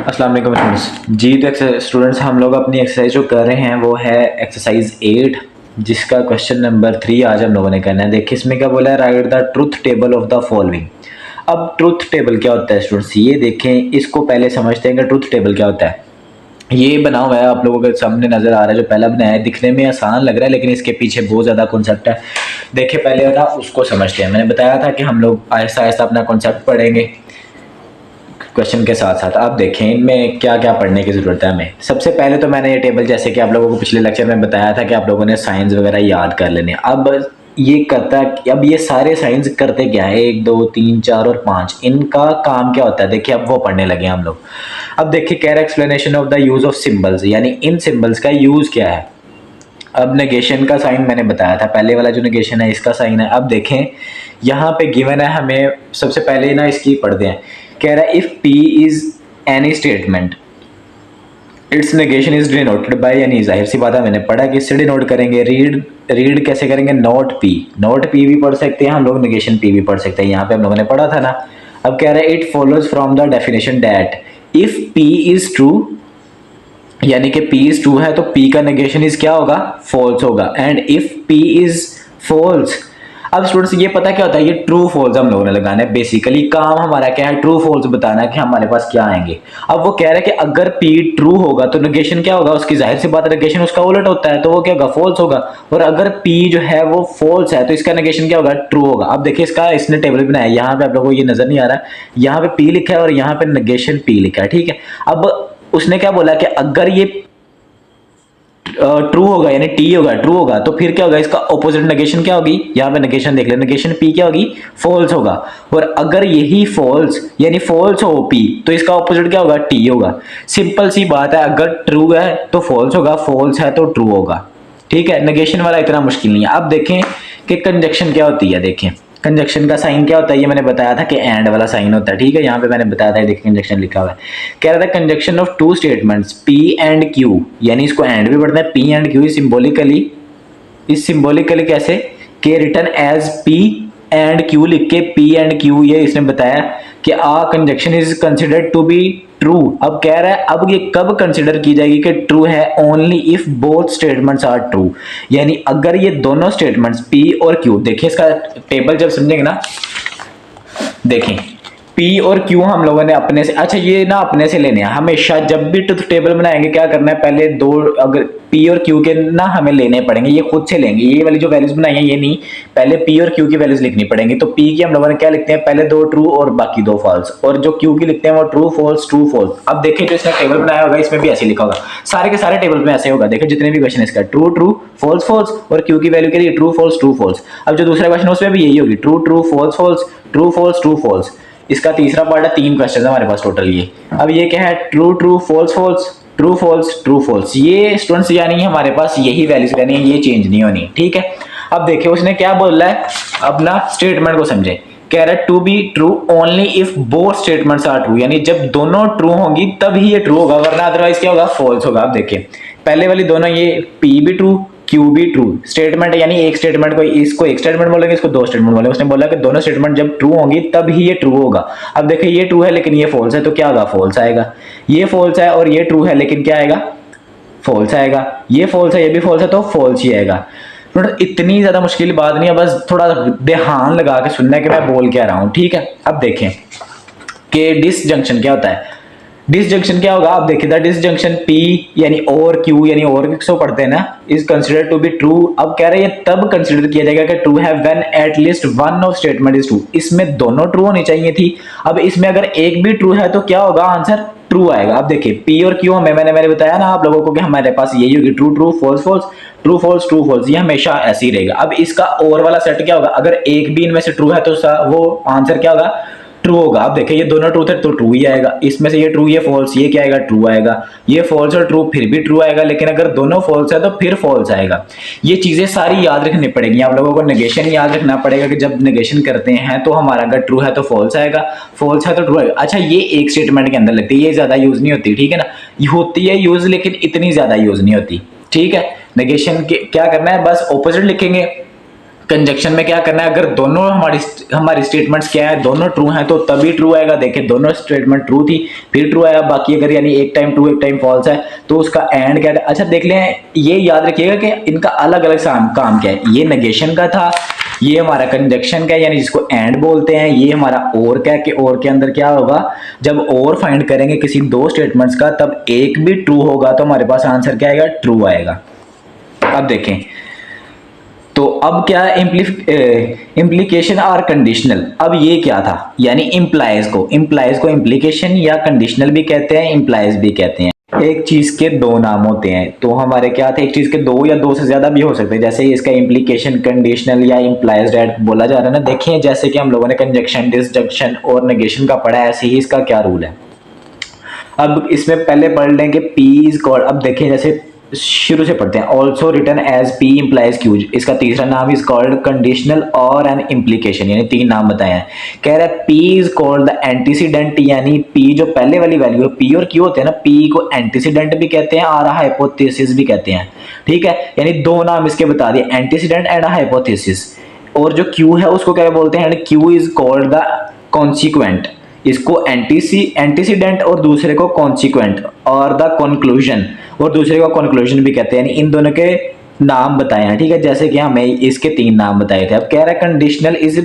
अस्सलाम वालेकुम स्टूडेंट्स। जी तो स्टूडेंट्स हम लोग अपनी एक्सरसाइज जो कर रहे हैं वो है एक्सरसाइज 8, जिसका क्वेश्चन नंबर 3 आज हम लोगों ने करना है। देखिए इसमें क्या बोला है, right the truth table of the following. अब ट्रुथ टेबल क्या होता है स्टूडेंट्स, ये देखें, इसको पहले समझते हैं कि ट्रुथ टेबल क्या होता है। ये बना हुआ है, आप लोगों के सामने नजर आ रहा है, जो पहला बनाया है। दिखने में आसान लग रहा है लेकिन इसके पीछे बहुत ज़्यादा कॉन्सेप्ट है। देखिए पहले ना उसको समझते हैं। मैंने बताया था कि हम लोग आहिस्ता आहिस्ता अपना कॉन्सेप्ट पढ़ेंगे क्वेश्चन के साथ साथ। आप देखें इनमें क्या क्या पढ़ने की ज़रूरत है हमें। सबसे पहले तो मैंने ये टेबल, जैसे कि आप लोगों को पिछले लेक्चर में बताया था कि आप लोगों ने साइंस वगैरह याद कर लेने। अब ये करता, अब ये सारे साइंस करते क्या है, 1 2 3 4 और 5, इनका काम क्या होता है देखिए, अब वो पढ़ने लगे हम लोग। अब देखिए कह रहा है explanation of the use of symbols, यानी इन सिम्बल्स का यूज़ क्या है। अब नेगेशन का साइन मैंने बताया था, पहले वाला जो नेगेशन है इसका साइन है। अब देखें यहाँ पे गिवन है हमें, सबसे पहले ना इसकी पढ़ते हैं। कह रहा है if P is any statement it's negation is denoted by any, जाहिर सी बात है मैंने पढ़ा कि इससे डिनोट करेंगे। रीड कैसे करेंगे, नोट P भी पढ़ सकते हैं हम लोग, नेगेशन P भी पढ़ सकते हैं, यहाँ पे हम लोगों ने पढ़ा था ना। अब कह रहा है it follows from the definition that if P is true, यानी कि P इज ट्रू है तो P का नेगेशन इज क्या होगा, फॉल्स होगा। And if P is false, अब स्टूडेंट्स ये पता क्या होता है, ये ट्रू फॉल्स हम लोगों ने लगाना है। बेसिकली काम हमारा क्या है, ट्रू फॉल्स बताना है कि हमारे पास क्या आएंगे। अब वो कह रहा है कि अगर P ट्रू होगा तो नेगेशन क्या होगा उसकी, जाहिर सी बात है नेगेशन उसका उलट होता है तो वो क्या होगा, फॉल्स होगा। और अगर P जो है वो फॉल्स है तो इसका नेगेशन क्या होगा, ट्रू होगा। अब देखिए इसका इसने टेबल बनाया, यहाँ पे आप लोगों को ये नजर नहीं आ रहा, यहाँ पे P लिखा है और यहाँ पे नेगेशन P लिखा है, ठीक है। अब उसने क्या बोला कि अगर ये ट्रू होगा, यानी टी होगा, ट्रू होगा, तो फिर क्या होगा, इसका ऑपोजिट नेगेशन क्या होगी, यहाँ पे नेगेशन देख ले, नेगेशन पी क्या होगी, फॉल्स होगा। और अगर यही फॉल्स यानी फॉल्स हो पी तो इसका ऑपोजिट क्या होगा, टी होगा। सिंपल सी बात है, अगर ट्रू है तो फॉल्स होगा, फॉल्स है तो ट्रू होगा, ठीक है। नेगेशन वाला इतना मुश्किल नहीं है। अब देखें कि कंजक्शन क्या होती है। देखें कंजक्शन का साइन क्या होता है, ये मैंने बताया था कि एंड वाला साइन होता है, ठीक है। यहाँ पे मैंने बताया था, देखिए कंजक्शन लिखा हुआ है। कह रहा था conjunction of two statements P and Q, यानी इसको एंड भी पढ़ता है, P एंड Q सिंबॉलिकली कैसे कि written as P and Q, लिख के P एंड Q, ये इसने बताया कि a conjunction is considered to be true. अब कह रहा है अब ये कब कंसिडर की जाएगी कि ट्रू है, only if both statements are true, यानी अगर ये दोनों स्टेटमेंट्स P और Q, देखिए इसका टेबल जब समझेंगे ना, देखें P और Q हम लोगों ने अपने से, अच्छा ये ना अपने से लेने हैं हमेशा। जब भी ट्रुथ टेबल बनाएंगे क्या करना है, पहले दो, अगर P और Q के ना हमें लेने पड़ेंगे, ये खुद से लेंगे। ये वाली जो वैल्यूज बनाई है ये नहीं, पहले P और Q की वैल्यूज लिखनी पड़ेंगी। तो P की हम लोगों ने क्या लिखते हैं, पहले दो ट्रू और बाकी दो फॉल्स, और जो Q की लिखते हैं वो ट्रू फॉल्स ट्रू फॉल्स। अब देखिए जो इसने टेबल बनाया होगा इसमें भी ऐसे लिखा होगा, सारे के सारे टेबल में ऐसे होगा। देखिए जितने भी क्वेश्चन इसका ट्रू ट्रू फॉल्स फॉल्स, और Q की वैल्यू के लिए ट्रू फॉल्स ट्रू फॉल्स। अब जो दूसरा क्वेश्चन उसमें भी यही होगी, true true false false true false true false. इसका तीसरा पार्ट है, 3 क्वेश्चन है हमारे पास टोटल ये। अब ये क्या है, true true false false true false true false. ये स्टूडेंट्स यानी हमारे पास यही वैल्यूज रहनी है, ये चेंज नहीं होनी, ठीक है। अब देखिए उसने क्या बोला है, अपना स्टेटमेंट को समझे। कह रहा है to be true only if both statements are true, यानी जब दोनों ट्रू होंगी तभी ये ट्रू होगा, वरना अदरवाइज क्या होगा, फॉल्स होगा। अब देखिए पहले वाली दोनों, ये P भी ट्रू Q भी ट्रू स्टेटमेंट है, यानी एक स्टेटमेंट को, इसको एक स्टेटमेंट बोलेंगे, इसको दो स्टेटमेंट बोलेंगे। उसने बोला कि दोनों स्टेटमेंट जब ट्रू होंगी तब ही ये ट्रू होगा। अब देखिए ये ट्रू है लेकिन ये फॉल्स है तो क्या होगा, फॉल्स आएगा। ये फॉल्स है और ये ट्रू है लेकिन क्या आएगा, फॉल्स आएगा। ये फॉल्स है ये भी फॉल्स है तो फॉल्स ही आएगा। इतनी ज्यादा मुश्किल बात नहीं है, बस थोड़ा ध्यान लगा के सुनना है कि मैं बोल क्या रहा हूं, ठीक है। अब देखें कि डिसजंक्शन क्या होता है। डिसजंक्शन क्या होगा, आप देखिए द डिसजंक्शन P यानी और Q, यानी और किसको पढ़ते हैं ना, is considered to be true. अब कह रहे हैं तब कंसिडर किया जाएगा कि ट्रू है when at least one of statement is true. इसमें दोनों ट्रू होनी चाहिए थी। अब इसमें अगर एक भी ट्रू है तो क्या होगा, आंसर ट्रू आएगा। अब देखिए P और Q हमें, मैंने बताया ना आप लोगों को कि हमारे पास यही होगी, true true false false true false true false, ये हमेशा ऐसे ही रहेगा। अब इसका और वाला सेट क्या होगा, अगर एक भी इनमें से ट्रू है तो वो आंसर क्या होगा, ट्रू होगा। अब देखिए ये दोनों ट्रू थे तो ट्रू ही आएगा, इसमें से ये ट्रू ये फॉल्स, ये क्या आएगा, ट्रू आएगा। ये फॉल्स और ट्रू फिर भी ट्रू आएगा, लेकिन अगर दोनों फॉल्स है तो फिर फॉल्स आएगा। ये चीजें सारी याद रखनी पड़ेगी आप लोगों को। नेगेशन याद रखना पड़ेगा कि जब नेगेशन करते हैं तो हमारा अगर ट्रू है तो फॉल्स आएगा, फॉल्स है तो ट्रू आएगा। अच्छा ये एक स्टेटमेंट के अंदर लगती है, ये ज्यादा यूज नहीं होती, ठीक है ना। ये होती है यूज लेकिन इतनी ज्यादा यूज नहीं होती, ठीक है। नेगेशन क्या करना है, बस ऑपोजिट लिखेंगे कंजक्शन में क्या करना है, अगर दोनों हमारी स्टेटमेंट्स क्या है, दोनों ट्रू हैं तो तभी ट्रू आएगा। देखिए दोनों स्टेटमेंट ट्रू थी फिर ट्रू आया, बाकी अगर यानी एक टाइम ट्रू एक टाइम फॉल्स है तो उसका एंड क्या है। अच्छा देख लें, ये याद रखिएगा कि इनका अलग अलग काम क्या है। ये नेगेशन का था, ये हमारा कंजक्शन का है यानी जिसको एंड बोलते हैं। ये हमारा और का है कि और के अंदर क्या होगा, जब और फाइंड करेंगे किसी दो स्टेटमेंट्स का तब एक भी ट्रू होगा तो हमारे पास आंसर क्या आएगा, ट्रू आएगा। अब देखें तो अब क्या है, इम्प्लीकेशन और कंडीशनल। अब ये क्या था, यानी इम्प्लाइज को इम्प्लीकेशन या कंडीशनल भी कहते हैं, इम्प्लाइज भी कहते हैं। एक चीज के दो नाम होते हैं तो हमारे क्या थे, एक चीज के दो या दो से ज्यादा भी हो सकते हैं। जैसे इसका इम्प्लीकेशन कंडीशनल या इम्प्लाइज डेट बोला जा रहा है ना। देखिए जैसे कि हम लोगों ने कंजक्शन डिसजंक्शन और नेगेशन का पढ़ा है, ऐसे ही इसका क्या रूल है। अब इसमें पहले पढ़ लेंगे पी इज कॉल्ड। अब देखिए जैसे शुरू से पढ़ते हैं, also written as P implies Q. इसका तीसरा नाम इज कॉल्ड कंडीशनल और एन इम्प्लीकेशन, यानी तीन नाम बताए हैं। कह रहा है P is called the antecedent, यानी पी जो पहले वाली वैल्यू है, पी और क्यू होते हैं ना, पी को एंटीसीडेंट भी कहते हैं और हाइपोथेसिस भी कहते हैं। ठीक है, यानी दो नाम इसके बता दिए, एंटीसीडेंट एंड हाइपोथेसिस। और जो क्यू है उसको क्या बोलते हैं, Q is called the consequent. इसको एंटीसीडेंट और दूसरे को कॉन्सिक्वेंट और द कंक्लूजन और दूसरे को कंक्लूजन भी कहते हैं, यानी इन दोनों के नाम बताए हैं। ठीक है, जैसे कि हमें इसके तीन नाम बताए थे। अब कह रहा है conditional is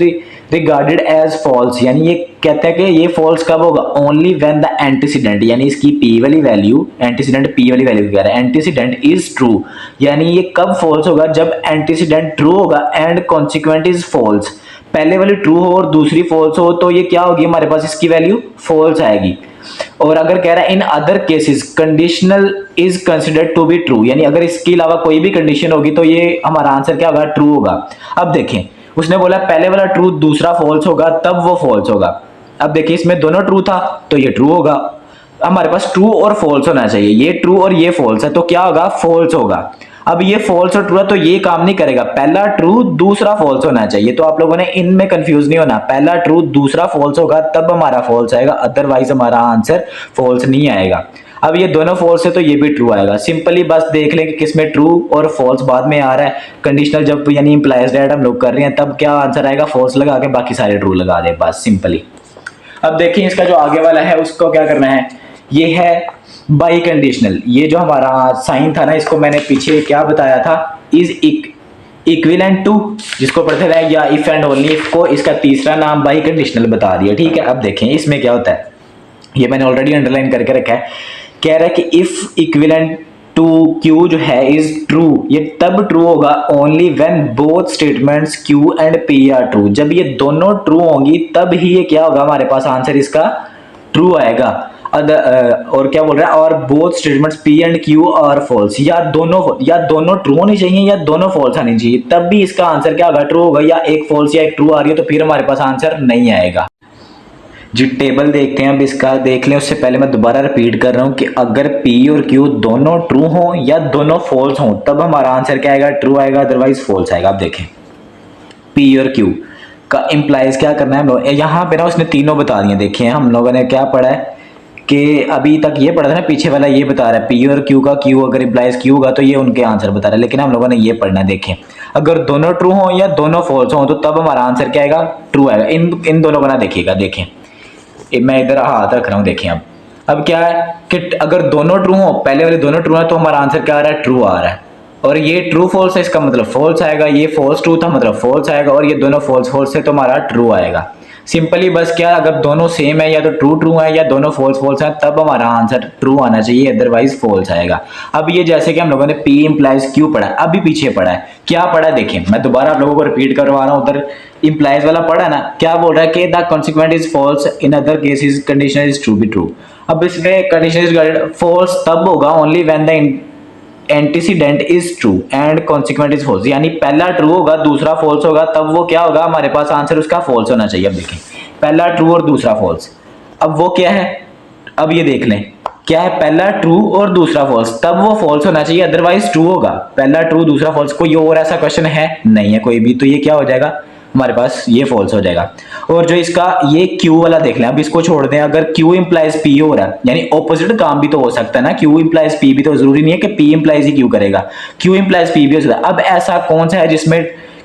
regarded as false, यानी ये कहते हैं कि ये फॉल्स कब होगा, ओनली व्हेन द एंटीसीडेंट, यानी इसकी पी वाली वैल्यू, एंटीसीडेंट पी वाली वैल्यू कह रहा है, एंटीसीडेंट इज ट्रू, यानी ये कब फॉल्स होगा, जब एंटीसीडेंट ट्रू होगा एंड कॉन्सिक्वेंट इज फॉल्स। पहले वाली ट्रू हो और दूसरी फॉल्स हो तो ये क्या होगी, हमारे पास इसकी वैल्यू फॉल्स आएगी। और अगर कह रहा है in other cases conditional is considered to be true, यानी अगर इसके अलावा कोई भी कंडीशन होगी तो ये हमारा आंसर क्या होगा, ट्रू होगा। अब देखें उसने बोला पहले वाला ट्रू दूसरा फॉल्स होगा तब वो फॉल्स होगा। अब देखिए इसमें दोनों ट्रू था तो ये ट्रू होगा। हमारे पास ट्रू और फॉल्स होना चाहिए, ये ट्रू और ये फॉल्स है तो क्या होगा, फॉल्स होगा। अब ये फॉल्स और ट्रू है तो ये काम नहीं करेगा, पहला ट्रू दूसरा फॉल्स होना चाहिए। तो आप लोगों ने इनमें कंफ्यूज नहीं होना, पहला ट्रू दूसरा फॉल्स होगा तब हमारा फॉल्स आएगा, अदरवाइज हमारा आंसर फॉल्स नहीं आएगा। अब ये दोनों फॉल्स है तो ये भी ट्रू आएगा। सिंपली बस देख लें कि किसमें ट्रू और फॉल्स बाद में आ रहा है। कंडीशनल जब यानी इंप्लाइज डेट हम लोग कर रहे हैं तब क्या आंसर आएगा, फॉल्स लगा के बाकी सारे ट्रू लगा दे बस सिंपली। अब देखिए इसका जो आगे वाला है उसको क्या करना है, ये है बाई कंडीशनल। ये जो हमारा साइन था ना, इसको मैंने पीछे क्या बताया था, इज इक्विवेलेंट टू, जिसको पढ़ते रहे, या इफ एंड ओनली इफ को इसका तीसरा नाम बाई कंडीशनल बता दिया। ठीक है, अब देखें इसमें क्या होता है, ये मैंने ऑलरेडी अंडरलाइन करके रखा है। कह रहा है कि इफ इक्विवेलेंट टू क्यू जो है इज ट्रू, ये तब ट्रू होगा only when both statements Q and P R true. जब ये दोनों ट्रू होंगी तब ही ये क्या होगा, हमारे पास आंसर इसका ट्रू आएगा। और क्या बोल रहा है, और both statements P and Q are false, या दोनों ट्रू होनी चाहिए या दोनों फॉल्स आनी चाहिए, तब भी इसका आंसर क्या होगा, ट्रू होगा। या एक फॉल्स या एक ट्रू आ रही है तो फिर हमारे पास आंसर नहीं आएगा। जी टेबल देखते हैं, अब इसका देख लें। उससे पहले मैं दोबारा रिपीट कर रहा हूं कि अगर P और Q दोनों ट्रू हों या दोनों फॉल्स हों तब हमारा आंसर क्या आएगा, ट्रू आएगा, अदरवाइज फॉल्स आएगा। अब देखें P और Q का इंप्लाइज क्या करना है हम लोग, यहाँ पे ना उसने तीनों बता दिए। देखिए हम लोगों ने क्या पढ़ा है कि अभी तक ये पढ़ा था ना, पीछे वाला ये बता रहा है P और Q का Q अगर इंप्लाइज Q होगा तो ये उनके आंसर बता रहा है, लेकिन हम लोगों ने ये पढ़ना है। देखें अगर दोनों ट्रू हों या दोनों फॉल्स हों तो तब हमारा आंसर क्या आएगा, ट्रू आएगा। इन दोनों को ना देखिएगा, देखें मैं इधर हाथ रख रहा हूँ। देखिए अब क्या है कि अगर दोनों ट्रू हो, पहले वाले दोनों ट्रू है तो हमारा आंसर क्या आ रहा है, ट्रू आ रहा है। और ये ट्रू फॉल्स है इसका मतलब फॉल्स आएगा, ये फॉल्स ट्रू था मतलब फॉल्स आएगा, और ये दोनों फॉल्स फॉल्स है तो हमारा ट्रू आएगा। सिंपली बस क्या, अगर दोनों सेम है या तो ट्रू ट्रू है या दोनों फॉल्स फॉल्स है तब हमारा आंसर ट्रू आना चाहिए, अदरवाइज फॉल्स आएगा। अब ये जैसे कि हम लोगों ने P इंप्लाइज Q पढ़ा, अभी पीछे पढ़ा है, क्या पढ़ा है देखें, मैं दोबारा आप लोगों को रिपीट करवा रहा हूँ। उधर इंप्लाइज वाला पढ़ा ना, क्या बोल रहा है कि the consequent is false in other cases condition is true be true. अब इसमें कंडीशन इज फॉल्स तब होगा only when the antecedent is true and consequent is false, यानी पहला ट्रू होगा दूसरा फॉल्स होगा तब वो क्या होगा, हमारे पास आंसर उसका फॉल्स होना चाहिए। अब देखें पहला ट्रू और दूसरा फॉल्स, अब वो क्या है, अब ये देख लें क्या है, पहला ट्रू और दूसरा फॉल्स तब वो फॉल्स होना चाहिए, अदरवाइज ट्रू होगा। पहला ट्रू दूसरा फॉल्स, कोई और ऐसा क्वेश्चन है नहीं है कोई भी, तो ये क्या हो जाएगा, हमारे पास ये फॉल्स हो जाएगा। और जो इसका ये Q वाला देख लें, अब इसको छोड़ दें, अगर Q इंप्लाइज P हो रहा है यानी ऑपोजिट काम भी तो हो सकता है ना, Q इंप्लाइज P भी, तो जरूरी नहीं है कि P इंप्लाइज ही Q करेगा, Q इंप्लाइज P भी हो सकता है। अब ऐसा कौन सा है जिसमें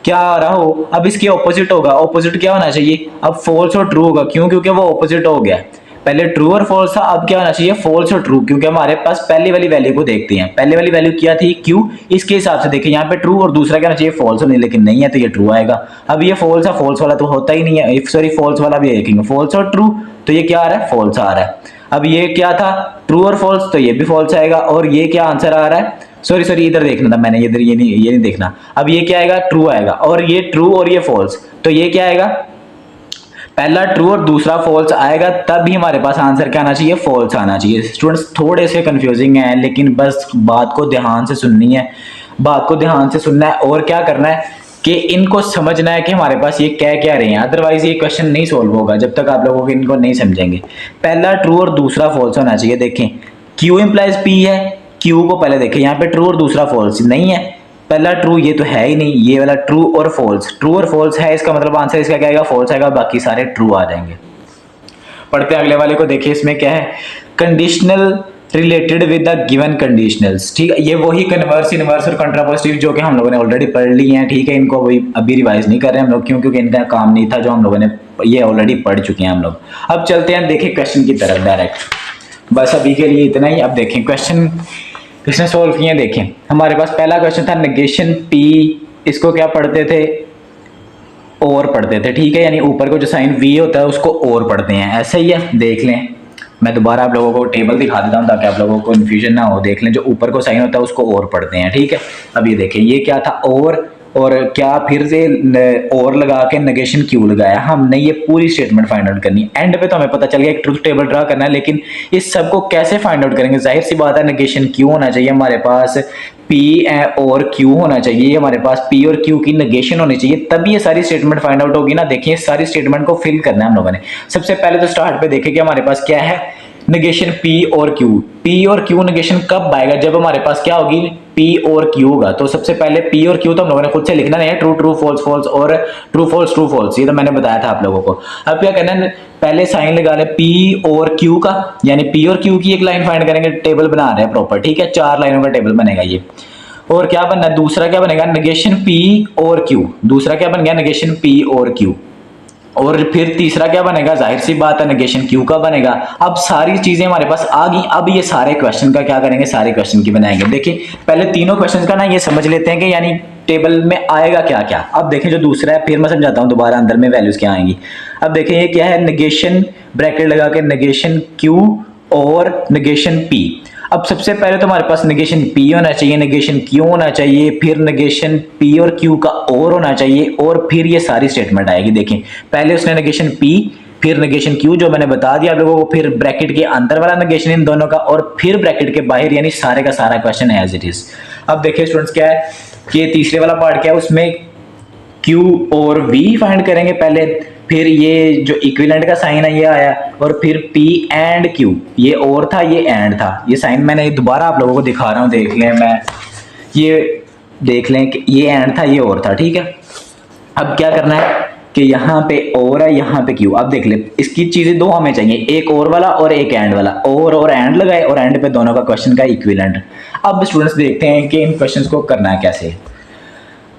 क्या आ रहा हो, अब इसके ऑपोजिट होगा। ऑपोजिट क्या होना चाहिए, अब फॉल्स और ट्रू होगा, क्यों, क्योंकि वो ऑपोजिट हो गया। पहले ट्रू और फॉल्स था, अब क्या होना चाहिए, फॉल्स और ट्रू, क्योंकि हमारे पास पहले वाली वैल्यू को देखते हैं। पहले वाली वैल्यू क्या थी, क्यू, इसके हिसाब से देखें यहाँ पे ट्रू, और दूसरा क्या होना चाहिए, फॉल्स होने, लेकिन नहीं है तो ये ट्रू आएगा। अब ये फॉल्स है, फॉल्स वाला तो होता ही नहीं है, सॉरी फॉल्स वाला भी देखेंगे, फॉल्स और ट्रू, तो ये क्या आ रहा है, फॉल्स आ रहा है। अब ये क्या था, ट्रू और फॉल्स, तो ये भी फॉल्स आएगा। और ये क्या आंसर आ रहा है, सॉरी इधर देखना था मैंने, इधर ये नहीं देखना। अब ये क्या आएगा, ट्रू आएगा, और ये ट्रू और ये फॉल्स, तो ये क्या आएगा, पहला ट्रू और दूसरा फॉल्स आएगा, तब भी हमारे पास आंसर क्या आना चाहिए, फॉल्स आना चाहिए। स्टूडेंट्स थोड़े से कंफ्यूजिंग है, लेकिन बस बात को ध्यान से सुननी है, बात को ध्यान से सुनना है, और क्या करना है कि इनको समझना है कि हमारे पास ये क्या कह रहे हैं, अदरवाइज ये क्वेश्चन नहीं सोल्व होगा जब तक आप लोगों को इनको नहीं समझेंगे। पहला ट्रू और दूसरा फॉल्स होना चाहिए। देखें क्यू इंप्लाइज पी है, क्यू को पहले देखें, यहाँ पे ट्रू और दूसरा फॉल्स नहीं है, पहला ट्रू ये तो है ही नहीं, ये वाला ट्रू और फॉल्स है, इसका मतलब आंसर इसका क्या आएगा, फॉल्स आएगा, बाकी सारे ट्रू आ जाएंगे। पढ़ते हैं अगले वाले को, देखिए इसमें क्या है, conditional related with the given conditionals. ठीक है, ये वही कन्वर्स, इनवर्स और कंट्रापोजिटिव जो कि हम लोगों ने ऑलरेडी पढ़ ली हैं। ठीक है, इनको अभी रिवाइज नहीं कर रहे हम लोग, क्यों, क्योंकि इनका काम नहीं था, जो हम लोगों ने ये ऑलरेडी पढ़ चुके हैं हम लोग। अब चलते हैं देखें क्वेश्चन की तरफ डायरेक्ट, बस अभी के लिए इतना ही। अब देखें क्वेश्चन किसने सोल्व किए, देखें हमारे पास पहला क्वेश्चन था नेगेशन पी, इसको क्या पढ़ते थे, और पढ़ते थे। ठीक है, यानी ऊपर को जो साइन वी होता है उसको और पढ़ते हैं, ऐसा ही है। देख लें, मैं दोबारा आप लोगों को टेबल दिखा देता हूँ ताकि आप लोगों को कन्फ्यूजन ना हो। देख लें, जो ऊपर को साइन होता है उसको और पढ़ते हैं। ठीक है, अब ये देखें ये क्या था, और क्या फिर से और लगा के नेगेशन क्यों लगाया, हमने ये पूरी स्टेटमेंट फाइंड आउट करनी है। एंड पे तो हमें पता चल गया एक ट्रुथ टेबल ड्रा करना है, लेकिन इस सब को कैसे फाइंड आउट करेंगे, जाहिर सी बात है नेगेशन क्यों होना चाहिए हमारे पास, पी और क्यू होना चाहिए हमारे पास, पी और क्यू की नेगेशन होनी चाहिए, तभी ये सारी स्टेटमेंट फाइंड आउट होगी ना। देखिए सारी स्टेटमेंट को फिल करना है हम लोगों ने। सबसे पहले तो स्टार्ट पे देखें कि हमारे पास क्या है, नेगेशन पी और क्यू नेगेशन कब आएगा, जब हमारे पास क्या होगी, पी और क्यू होगा। तो सबसे पहले पी और क्यू तो हम लोगों ने खुद से लिखना नहीं है, ट्रू ट्रू फॉल्स फॉल्स और ट्रू फॉल्स, ये तो मैंने बताया था आप लोगों को। अब क्या करना है, पहले साइन लगा ले पी और क्यू का, यानी पी और क्यू की एक लाइन फाइंड करेंगे, टेबल बना रहे हैं प्रॉपर। ठीक है, 4 लाइनों का टेबल बनेगा ये। और क्या बनना है, दूसरा क्या बनेगा, नेगेशन पी और क्यू, दूसरा क्या बन गया, नेगेशन पी और क्यू। और फिर तीसरा क्या बनेगा, जाहिर सी बात है नेगेशन क्यू का बनेगा। अब सारी चीजें हमारे पास आ गई। अब ये सारे क्वेश्चन का क्या करेंगे, सारे क्वेश्चन की बनाएंगे। देखिए पहले तीनों क्वेश्चन का ना ये समझ लेते हैं कि यानी टेबल में आएगा क्या क्या। अब देखें जो दूसरा है, फिर मैं समझाता हूँ दोबारा अंदर में वैल्यूज क्या आएंगी। अब देखें ये क्या है, नेगेशन ब्रैकेट लगा के नेगेशन क्यू और नेगेशन पी। अब सबसे पहले तो हमारे पास नेगेशन पी होना चाहिए, नेगेशन क्यू होना चाहिए, फिर नेगेशन पी और क्यू का और होना चाहिए, और फिर ये सारी स्टेटमेंट आएगी। देखें पहले उसने नेगेशन पी, फिर नेगेशन क्यू जो मैंने बता दिया आप लोगों को, फिर ब्रैकेट के अंदर वाला नेगेशन इन दोनों का, और फिर ब्रैकेट के बाहर, यानी सारे का सारा क्वेश्चन एज इट इज। अब देखिए स्टूडेंट्स क्या है कि तीसरे वाला पार्ट क्या है, उसमें क्यू और वी फाइंड करेंगे पहले, फिर ये जो इक्विवेलेंट का साइन है ये आया, और फिर P एंड Q, ये और था ये एंड था। ये साइन मैंने दोबारा आप लोगों को दिखा रहा हूँ, देख लें, मैं ये देख लें कि ये एंड था ये और था। ठीक है, अब क्या करना है कि यहाँ पे और है, यहाँ पे Q। अब देख ले, इसकी चीजें दो हमें चाहिए, एक और वाला और एक एंड वाला, और एंड लगाए, और एंड पे दोनों का क्वेश्चन का इक्विवेलेंट। अब स्टूडेंट्स देखते हैं कि इन क्वेश्चंस को करना है कैसे।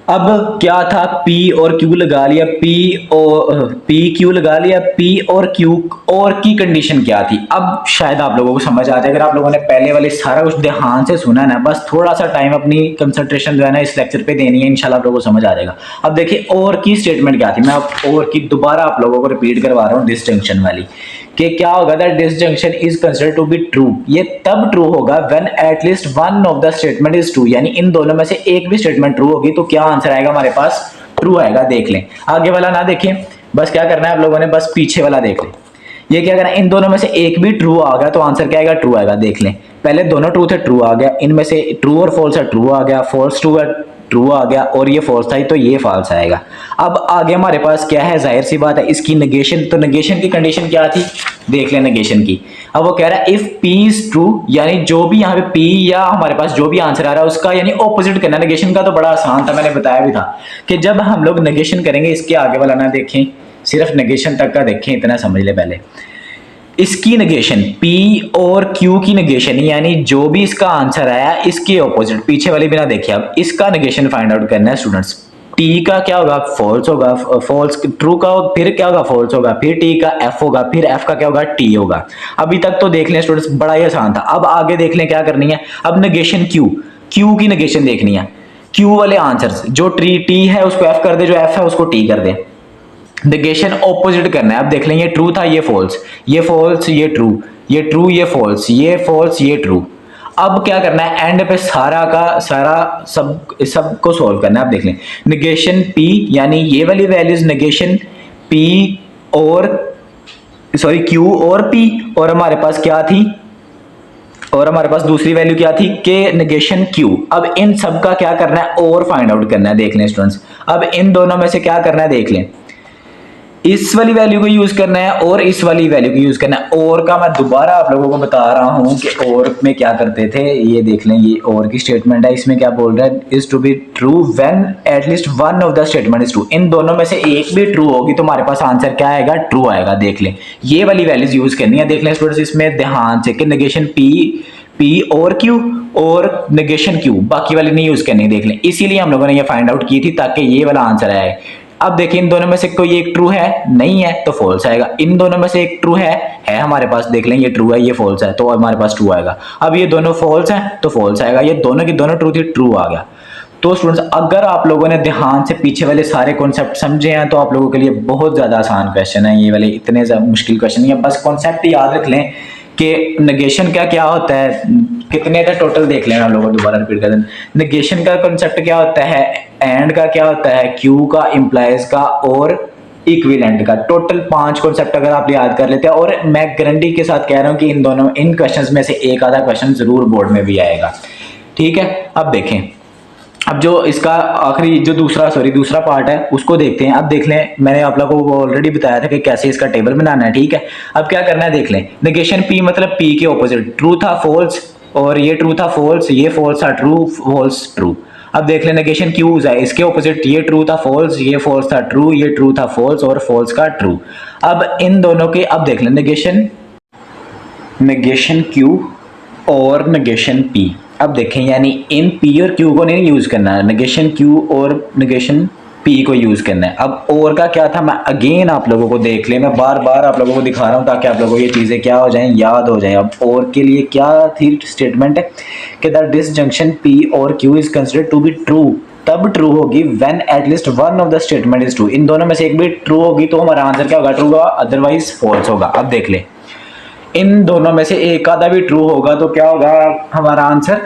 अब क्या था, P और Q लगा लिया, P Q लगा लिया, P और Q और की कंडीशन क्या थी। अब शायद आप लोगों को समझ आ जाए, अगर आप लोगों ने पहले वाले सारा कुछ ध्यान से सुना ना, बस थोड़ा सा टाइम अपनी कंसंट्रेशन जो है ना इस लेक्चर पे देनी है, इंशाल्लाह आप लोगों को समझ आ जाएगा। अब देखिए और की स्टेटमेंट क्या थी, मैं और की दोबारा आप लोगों को रिपीट करवा रहा हूँ, डिसजंक्शन वाली, कि क्या होगा, that disjunction is considered to be true. ये तब ट्रू होगा when at least one of the statement is true, यानी इन दोनों में से एक भी स्टेटमेंट ट्रू होगी तो क्या आंसर आएगा हमारे पास, ट्रू आएगा। देख लें, आगे वाला ना देखें, बस क्या करना है आप लोगों ने, बस पीछे वाला देख लें। ये क्या करना है, इन दोनों में से एक भी ट्रू आ गया तो आंसर क्या आएगा, ट्रू आएगा। देख लें, पहले दोनों ट्रू थे, ट्रू आ गया, इनमें से ट्रू और फॉल्स है, ट्रू आ गया, फॉल्स ट्रू है, ट्रू आ गया, और ये फॉल्स था तो ये फॉल्स आएगा। अब आगे हमारे पास क्या है, जाहिर सी बात है इसकी नेगेशन। तो नेगेशन की कंडीशन क्या थी, देख लें नेगेशन की। अब वो कह रहा है इफ P इज ट्रू, यानी जो भी यहाँ पे P या हमारे पास जो भी आंसर आ रहा है उसका यानी ऑपोजिट करना। नेगेशन का तो बड़ा आसान था, मैंने बताया भी था कि जब हम लोग नेगेशन करेंगे, इसके आगे वाला ना देखें, सिर्फ नेगेशन तक का देखें, इतना समझ ले पहले। इसकी नेगेशन P और Q की नेगेशन, यानी जो भी इसका आंसर आया इसके ऑपोजिट, पीछे वाली बिना देखे। अब इसका नेगेशन फाइंड आउट करना है स्टूडेंट्स। टी का क्या होगा, फॉल्स होगा, फॉल्स ट्रू का फिर क्या होगा, फॉल्स होगा, फिर टी का एफ होगा, फिर एफ का क्या होगा, टी होगा। अभी तक तो देख लें स्टूडेंट्स, बड़ा ही आसान था। अब आगे देख लें क्या करनी है। अब नेगेशन क्यू, क्यू की नेगेशन देखनी है। क्यू वाले आंसर्स, जो टी है उसको एफ कर दे, जो एफ है उसको टी कर दे। नेगेशन ऑपोजिट करना है। अब देख लें, ये ट्रू था, ये फॉल्स, ये फॉल्स, ये ट्रू, ये ट्रू, ये फॉल्स, ये फॉल्स, ये ट्रू। अब क्या करना है, एंड पे सारा का सारा सब को सॉल्व करना है। आप देख लें, नेगेशन पी यानी ये वाली वैल्यूज नेगेशन पी और सॉरी क्यू और पी, और हमारे पास क्या थी, और हमारे पास दूसरी वैल्यू क्या थी, के नेगेशन क्यू। अब इन सब का क्या करना है, और फाइंड आउट करना है। देख लें स्टूडेंट्स, अब इन दोनों में से क्या करना है, देख लें, इस वाली वैल्यू को यूज करना है और इस वाली वैल्यू को यूज करना है। और का मैं दोबारा आप लोगों को बता रहा हूं कि और में क्या करते थे। ये देख लें, ये और की स्टेटमेंट है, इसमें क्या बोल रहा है, is to be true when at least one of the statement is true. इन दोनों में से एक भी ट्रू होगी तो हमारे पास आंसर क्या आएगा, ट्रू आएगा। देख लें, ये वाली वैल्यूज यूज करनी है। देख लें स्टूडेंट्स, इसमें ध्यान से कि नेगेशन पी और क्यू और नेगेशन क्यू, बाकी वाली नहीं यूज करनी। देख लें, इसीलिए हम लोगों ने ये फाइंड आउट की थी ताकि ये वाला आंसर आए। अब देखिए, इन दोनों में से कोई एक ट्रू है, नहीं है तो फॉल्स आएगा। इन दोनों में से एक ट्रू है हमारे पास, देख लें ये ट्रू है, ये फॉल्स है, तो हमारे पास ट्रू आएगा। अब ये दोनों फॉल्स हैं तो फॉल्स आएगा, ये दोनों की दोनों ट्रू थी, ट्रू आ गया। तो स्टूडेंट्स, अगर आप लोगों ने ध्यान से पीछे वाले सारे कॉन्सेप्ट समझे हैं तो आप लोगों के लिए बहुत ज्यादा आसान क्वेश्चन है। ये वाले इतने मुश्किल क्वेश्चन नहीं है, बस कॉन्सेप्ट याद रख लें कि नेगेशन का क्या होता है। कितने थे टोटल देख लेना हम लोगों, दोबारा रिपीट कर दें। नेगेशन का कॉन्सेप्ट क्या होता है, एंड का क्या होता है, क्यू का, इंप्लाइज का और इक्विवेलेंट का। टोटल 5 कॉन्सेप्ट अगर आप याद कर लेते हैं, और मैं गारंटी के साथ कह रहा हूं कि इन क्वेश्चंस में से एक आधा क्वेश्चन जरूर बोर्ड में भी आएगा। ठीक है, अब देखें, अब जो इसका आखिरी जो दूसरा पार्ट है उसको देखते हैं। अब देख लें, मैंने आप लोगों को ऑलरेडी बताया था कि कैसे इसका टेबल बनाना है। ठीक है, अब क्या करना है, देख लें, नेगेशन पी मतलब पी के ऑपोजिट, ट्रू था फॉल्स, और ये ट्रू था फॉल्स, ये फॉल्स था ट्रू, फॉल्स ट्रू। अब देख लें, नेगेशन क्यू है, इसके ऑपोजिट, ये ट्रू था फॉल्स, ये फॉल्स था ट्रू, ये ट्रू था फॉल्स और फॉल्स का ट्रू। अब इन दोनों के, अब देख लें, नेगेशन क्यू और नेगेशन पी। अब देखें, यानी इन पी और क्यू को नहीं यूज करना है, नेगेशन क्यू और नेगेशन पी को यूज करना है। अब और का क्या था, मैं अगेन आप लोगों को देख ले, मैं बार बार आप लोगों को दिखा रहा हूं ताकि आप लोगों को ये चीजें क्या हो जाएं, याद हो जाएं। अब और के लिए क्या थी स्टेटमेंट है कि द डिसजंक्शन पी और Q is considered to be true, तब ट्रू होगी when at least one of the statement is true. इन दोनों में से एक भी ट्रू होगी तो हमारा आंसर क्या होगा, ट्रू होगा, अदरवाइज फॉल्स होगा। अब देख ले, इन दोनों में से एक आधा भी ट्रू होगा तो क्या होगा, हमारा आंसर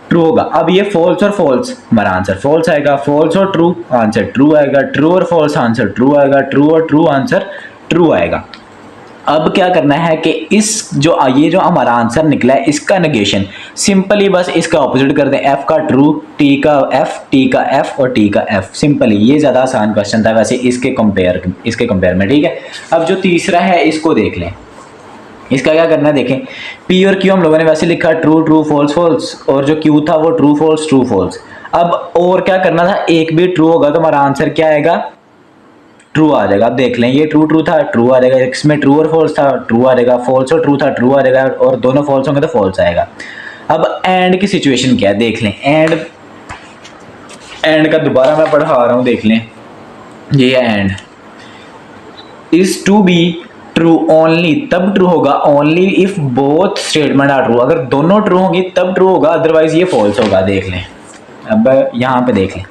ट्रू होगा। अब ये फॉल्स और फॉल्स, हमारा आंसर फॉल्स आएगा, फॉल्स और ट्रू आंसर ट्रू आएगा, ट्रू और फॉल्स आंसर ट्रू आएगा, ट्रू और ट्रू आंसर ट्रू आएगा। अब क्या करना है कि ये जो हमारा आंसर निकला है इसका नेगेशन सिंपली बस इसका ऑपोजिट कर दें, एफ का ट्रू, टी का एफ, टी का एफ और टी का एफ। सिंपली, ये ज्यादा आसान क्वेश्चन था वैसे इसके कंपेयर में। ठीक है, अब जो तीसरा है इसको देख लें, इसका क्या करना है, देखें, पी और क्यू हम लोगों ने वैसे लिखा ट्रू ट्रू फॉल्स फॉल्स, और जो क्यू था वो ट्रू फॉल्स। अब और क्या करना था, एक भी ट्रू होगा तो हमारा आंसर क्या आएगा, ट्रू आ जाएगा। अब देख लें, ये ट्रू था, ट्रू आ जाएगा, इसमें ट्रू और फॉल्स था, ट्रू आ जाएगा, फॉल्स और ट्रू था, ट्रू आ जाएगा, और दोनों फॉल्स होंगे तो फॉल्स आएगा। अब एंड की सिचुएशन क्या है, देख लें, एंड का दोबारा मैं पढ़ा रहा हूं, देख लें, ये है and, is to be true only, तब ट्रू होगा, only if both statement are true, अगर दोनों ट्रू होंगी तब ट्रू होगा, अदरवाइज ये फॉल्स होगा। देख लें, अब यहाँ पे देख लें,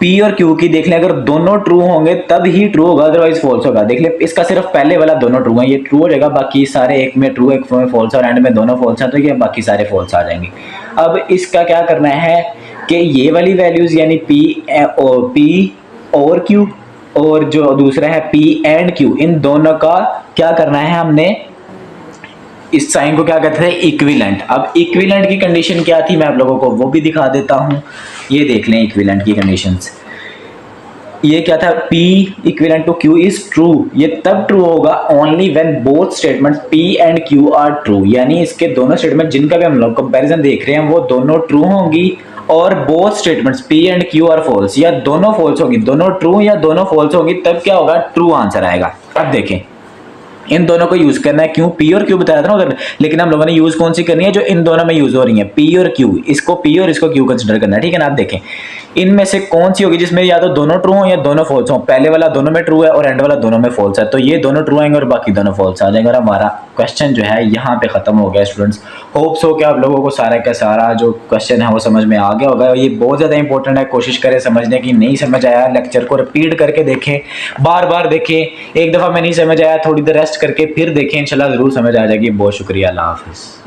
पी और क्यू की देख लें, अगर दोनों ट्रू होंगे तब ही ट्रू होगा, अदरवाइज फॉल्स होगा। देख लें, इसका सिर्फ पहले वाला दोनों ट्रू है, ये ट्रू हो जाएगा, बाकी सारे एक में ट्रू एक में फॉल्स और एंड में दोनों फॉल्स हैं तो ये बाकी सारे फॉल्स आ जाएंगे। अब इसका क्या करना है कि ये वाली वैल्यूज यानी पी और क्यू और जो दूसरा है पी एंड क्यू, इन दोनों का क्या करना है, हमने इस साइन को क्या कहते हैं, इक्विवेलेंट। अब इक्विवेलेंट की कंडीशन क्या थी मैं आप लोगों को वो भी दिखा देता हूं, ये देख लें इक्विवेलेंट की कंडीशंस। ये क्या था, P equivalent to Q is true, ये तब ट्रू होगा only when both statements P and Q are true, यानी इसके दोनों स्टेटमेंट जिनका भी हम लोग कंपैरिजन देख रहे हैं वो दोनों ट्रू होंगी, और both statements P and Q are false, या दोनों फॉल्स होगी, दोनों ट्रू या दोनों फॉल्स होगी, तब क्या होगा, ट्रू आंसर आएगा। अब देखें, इन दोनों को यूज करना है। क्यों? पी और क्यू बताया था ना उधर, लेकिन हम लोगों ने यूज कौन सी करनी है? जो इन दोनों में यूज हो रही है, पी और क्यू। इसको पी और इसको क्यू कंसिडर करना है, ठीक है ना। आप देखें इनमें से कौन सी होगी जिसमें या तो दोनों ट्रू हो या दोनों फॉल्स हो। पहले वाला दोनों में ट्रू है और एंड वाला दोनों में फॉल्स है, तो ये दोनों ट्रू आएंगे और बाकी दोनों फॉल्स आ जाएंगे, और हमारा क्वेश्चन जो है यहाँ पे खत्म हो गया स्टूडेंट्स। होप्स हो कि आप लोगों को सारा का सारा जो क्वेश्चन है वो समझ में आ गया होगा। ये बहुत ज़्यादा इंपॉर्टेंट है, कोशिश करें समझने की। नहीं समझ आया लेक्चर को रिपीट करके देखें, बार बार देखें। एक दफ़ा में नहीं समझ आया, थोड़ी देर रेस्ट करके फिर देखें, इंशाल्लाह ज़रूर समझ आ जाएगी। बहुत शुक्रिया, अल्लाह हाफिज़।